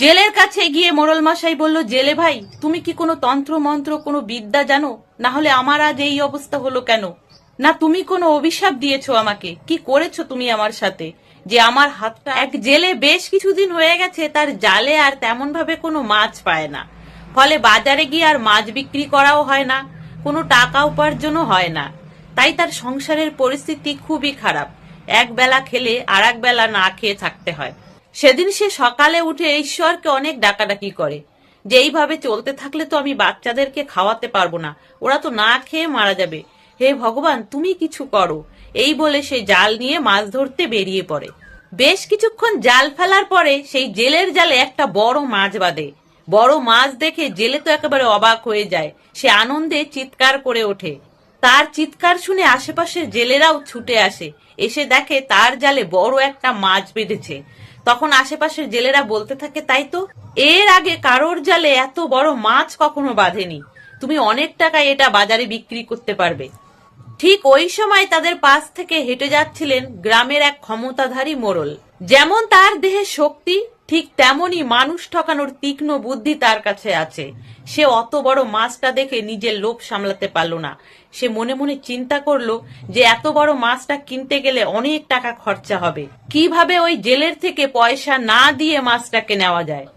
জেলের কাছে গিয়ে মোড়ল মশাই বলল, জেলে ভাই, তুমি কি কোনো তন্ত্র মন্ত্র, কোনো বিদ্যা জানো? না হলে আমার আজ এই অবস্থা হলো কেন? না তুমি কোনো অভিশাপ দিয়েছো আমাকে? কি করেছো তুমি আমার সাথে যে আমার হাতটা? এক জেলে বেশ কিছুদিন হয়ে গেছে তার জালে আর তেমন ভাবে কোনো মাছ পায় না, ফলে বাজারে গিয়ে আর মাছ বিক্রি করাও হয় না, কোনো টাকা উপার্জনও হয় না। তাই তার সংসারের পরিস্থিতি খুবই খারাপ। এক বেলা খেলে আর এক বেলা না খেয়ে থাকতে হয়। সেদিন সে সকালে উঠে ঈশ্বরকে অনেক ডাকাডাকি করে যে এইভাবে চলতে থাকলে তো আমি বাচ্চাদেরকে খাওয়াতে পারবো না, ওরা তো না খেয়ে মারা যাবে। হে ভগবান, তুমি কিছু করো। এই বলে সে জাল নিয়ে মাছ ধরতে বেরিয়ে পড়ে। বেশ কিছুক্ষণ জাল ফেলার পরে সেই জেলের জালে একটা বড় মাছ বাঁধে। বড় মাছ দেখে জেলে তো একেবারে অবাক হয়ে যায়। সে আনন্দে চিৎকার করে ওঠে। তার চিৎকার শুনে আশেপাশের জেলেরাও ছুটে আসে, এসে দেখে তার জালে বড় একটা মাছ বেঁধেছে। তখন আশেপাশের জেলেরা বলতে থাকে, তাই তো, এর আগে কারোর জালে এত বড় মাছ কখনো বাঁধেনি। তুমি অনেক টাকায় এটা বাজারে বিক্রি করতে পারবে। ঠিক ওই সময় তাদের পাশ থেকে হেঁটে যাচ্ছিলেন গ্রামের এক ক্ষমতাধারী মোড়ল। যেমন তার দেহে শক্তি, ঠিক তেমনি মানুষ ঠকানোর তীক্ষ্ণ বুদ্ধি তার কাছে আছে। সে অত বড় মাছটা দেখে নিজের লোভ সামলাতে পারল না। সে মনে মনে চিন্তা করলো যে এত বড় মাছটা কিনতে গেলে অনেক টাকা খরচা হবে। কিভাবে ওই জেলের থেকে পয়সা না দিয়ে মাছটাকে নেওয়া যায়।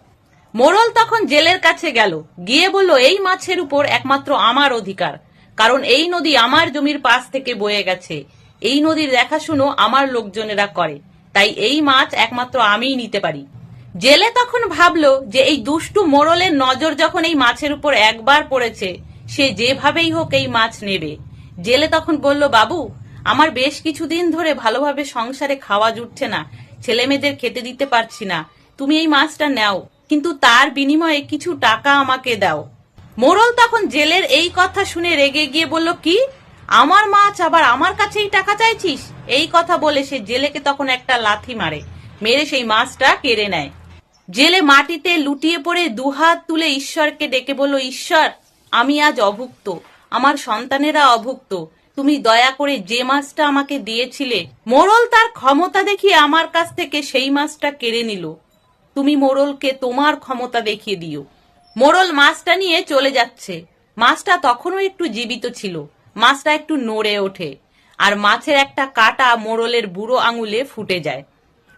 মোড়ল তখন জেলের কাছে গেল, গিয়ে বলল, এই মাছের উপর একমাত্র আমার অধিকার, কারণ এই নদী আমার জমির পাশ থেকে বয়ে গেছে। এই নদীর দেখাশুনো আমার লোকজনেরা করে, তাই এই মাছ একমাত্র আমিই নিতে পারি। জেলে তখন ভাবলো যে এই দুষ্টু মোড়লের নজর যখন এই মাছের উপর একবার পড়েছে, সে যেভাবেই হোক এই মাছ নেবে। জেলে তখন বলল, বাবু, আমার বেশ কিছুদিন ধরে ভালোভাবে সংসারে খাওয়া জুটছে না, ছেলে মেয়েদের খেতে দিতে পারছি না, তুমি এই মাছটা নাও, কিন্তু তার বিনিময়ে কিছু টাকা আমাকে দাও। মোড়ল তখন জেলের এই কথা শুনে রেগে গিয়ে বলল, কি, আমার মাছ আবার আমার কাছেই টাকা চাইছিস? এই কথা বলে সে জেলেকে তখন একটা লাথি মারে, মেরে সেই মাছটা কেড়ে নেয়। জেলে মাটিতে লুটিয়ে পড়ে দুহাত তুলে ঈশ্বরকে ডেকে বলল, ঈশ্বর, আমি আজ অভুক্ত, আমার সন্তানেরা অভুক্ত, তুমি দয়া করে যে মাছটা আমাকে দিয়েছিলে, মোড়ল তার ক্ষমতা দেখিয়ে আমার কাছ থেকে সেই মাছটা কেড়ে নিল। তুমি মোড়লকে তোমার ক্ষমতা দেখিয়ে দিও। মোড়ল মাছটা নিয়ে চলে যাচ্ছে। মাছটা তখনও একটু জীবিত ছিল। মাছটা একটু নড়ে ওঠে, আর মাছের একটা কাঁটা মোড়লের বুড়ো আঙুলে ফুটে যায়।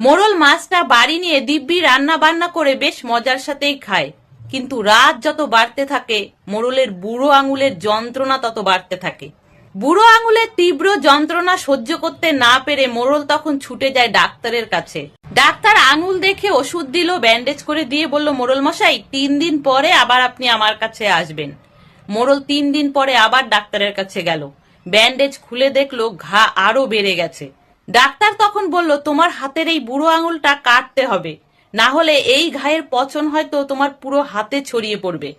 মোড়ল মাছটা বাড়ি নিয়ে দিব্যি রান্না বান্না করে বেশ মজার সাথেই খায়। কিন্তু রাত যত বাড়তে থাকে, মোড়লের বুড়ো আঙুলের যন্ত্রণা তত বাড়তে থাকে। বুড়ো আঙুলের তীব্র যন্ত্রণা সহ্য করতে না পেরে মোড়ল তখন ছুটে যায় ডাক্তারের কাছে। ডাক্তার আঙুল দেখে ওষুধ দিল, ব্যান্ডেজ করে দিয়ে বলল, মোড়ল মশাই, 3 দিন পরে আবার আপনি আমার কাছে আসবেন। মোড়ল 3 দিন পরে আবার ডাক্তারের কাছে গেল। ব্যান্ডেজ খুলে দেখলো ঘা আরো বেড়ে গেছে। ডাক্তার তখন বলল, তোমার হাতের এই বুড়ো আঙুলটা কাটতে হবে, না হলে এই ঘায়ের পচন হয়তো তোমার পুরো হাতে ছড়িয়ে পড়বে।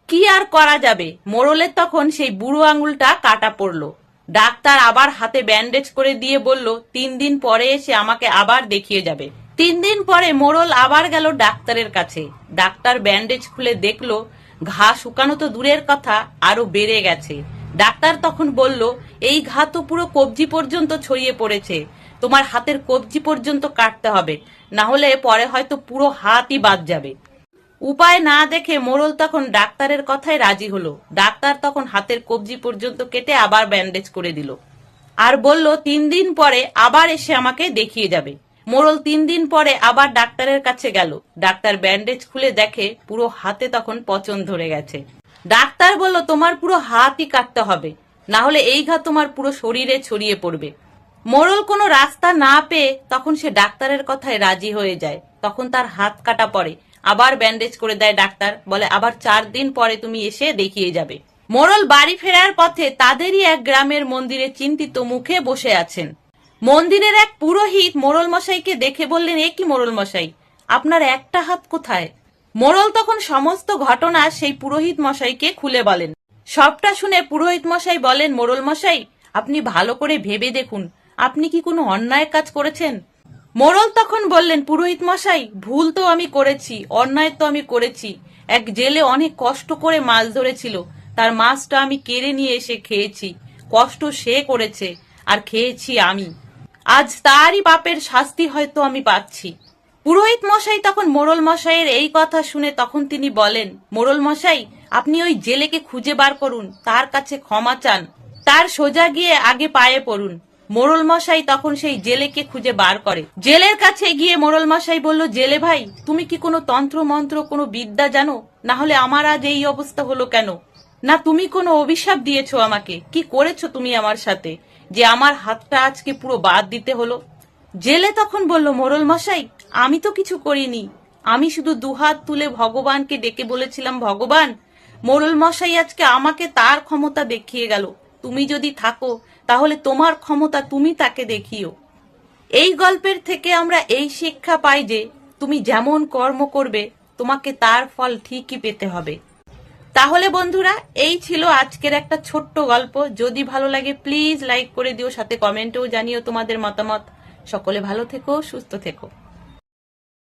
কি আর করা যাবে, মোড়লের তখন সেই বুড়ো আঙুলটা কাটা পড়লো। ডাক্তার আবার হাতে ব্যান্ডেজ করে দিয়ে বলল, 3 দিন পরে এসে আমাকে আবার দেখিয়ে যাবে। 3 দিন পরে মোড়ল আবার গেল ডাক্তারের কাছে। ডাক্তার ব্যান্ডেজ খুলে দেখলো ঘা শুকানো তো দূরের কথা, আরো বেড়ে গেছে। ডাক্তার তখন বলল, এই ঘা তো পুরো কবজি পর্যন্ত ছড়িয়ে পড়েছে, তোমার হাতের কবজি পর্যন্ত কাটতে হবে, না হলে পরে হয়তো পুরো হাতই বাদ যাবে। উপায় না দেখে মোড়ল তখন ডাক্তারের কথায় রাজি হলো। ডাক্তার তখন হাতের কবজি পর্যন্ত কেটে আবার ব্যান্ডেজ করে দিল, আর বলল 3 দিন পরে আবার এসে আমাকে দেখিয়ে যাবে। মোড়ল 3 দিন পরে আবার ডাক্তারের কাছে গেল। ডাক্তার ব্যান্ডেজ খুলে দেখে পুরো হাতে তখন পচন ধরে গেছে। ডাক্তার বলল, তোমার পুরো হাতই কাটতে হবে, না হলে এই ঘা তোমার পুরো শরীরে ছড়িয়ে পড়বে। মোড়ল কোনো রাস্তা না পেয়ে তখন সে ডাক্তারের কথায় রাজি হয়ে যায়। তখন তার হাত কাটা পড়ে, আবার ব্যান্ডেজ করে দেয় ডাক্তার, বলে আবার 4 দিন পরে তুমি এসে দেখিয়ে যাবে। মোড়ল বাড়ি ফেরার পথে তাদেরই এক গ্রামের মন্দিরে চিন্তিত মুখে বসে আছেন। মন্দিরের এক পুরোহিত মোড়ল মশাইকে দেখে বললেন, এ কি মোড়ল মশাই, আপনার একটা হাত কোথায়? মোড়ল তখন সমস্ত ঘটনা সেই পুরোহিত মশাইকে খুলে বলেন। সবটা শুনে পুরোহিত মশাই বলেন, মোড়ল মশাই, আপনি ভালো করে ভেবে দেখুন, আপনি কি কোনো অন্যায় কাজ করেছেন? মোড়ল তখন বললেন, পুরোহিত মশাই, ভুল তো আমি করেছি, অন্যায় তো আমি করেছি। এক জেলে অনেক কষ্ট করে মাছ ধরেছিল, তার মাছটা আমি কেড়ে নিয়ে এসে খেয়েছি। কষ্ট সে করেছে আর খেয়েছি আমি, আজ তারই পাপের শাস্তি হয়তো আমি পাচ্ছি। পুরোহিত মশাই তখন মোড়ল মশাইয়ের এই কথা শুনে তখন তিনি বলেন, মোড়ল মশাই, আপনি ওই জেলেকে খুঁজে বার করুন, তার কাছে ক্ষমা চান, তার সোজা গিয়ে আগে পায়ে পড়ুন। মোড়ল মশাই তখন সেই জেলেকে খুঁজে বার করে। জেলের কাছে গিয়ে মোড়ল মশাই বলল, জেলে ভাই, তুমি কি কোনো তন্ত্র মন্ত্র কোনো বিদ্যা জানো? না হলে আমার আজ এই অবস্থা হলো কেন? না তুমি কোনো অভিশাপ দিয়েছো আমাকে? কি করেছো তুমি আমার সাথে যে আমার হাতটা আজকে পুরো বাদ দিতে হলো? জেলে তখন বলল, মোড়ল মশাই, আমি তো কিছু করিনি, আমি শুধু দুহাত তুলে ভগবানকে ডেকে বলেছিলাম, ভগবান, মোড়ল মশাই আজকে আমাকে তার ক্ষমতা দেখিয়ে গেল, তুমি যদি থাকো তাহলে তোমার ক্ষমতা তুমি তাকে দেখিও। এই গল্পের থেকে আমরা এই শিক্ষা পাই যে তুমি যেমন কর্ম করবে তোমাকে তার ফল ঠিকই পেতে হবে। তাহলে বন্ধুরা, এই ছিল আজকের একটা ছোট্ট গল্প। যদি ভালো লাগে প্লিজ লাইক করে দিও, সাথে কমেন্টেও জানিও তোমাদের মতামত। সকলে ভালো থেকো, সুস্থ থেকো।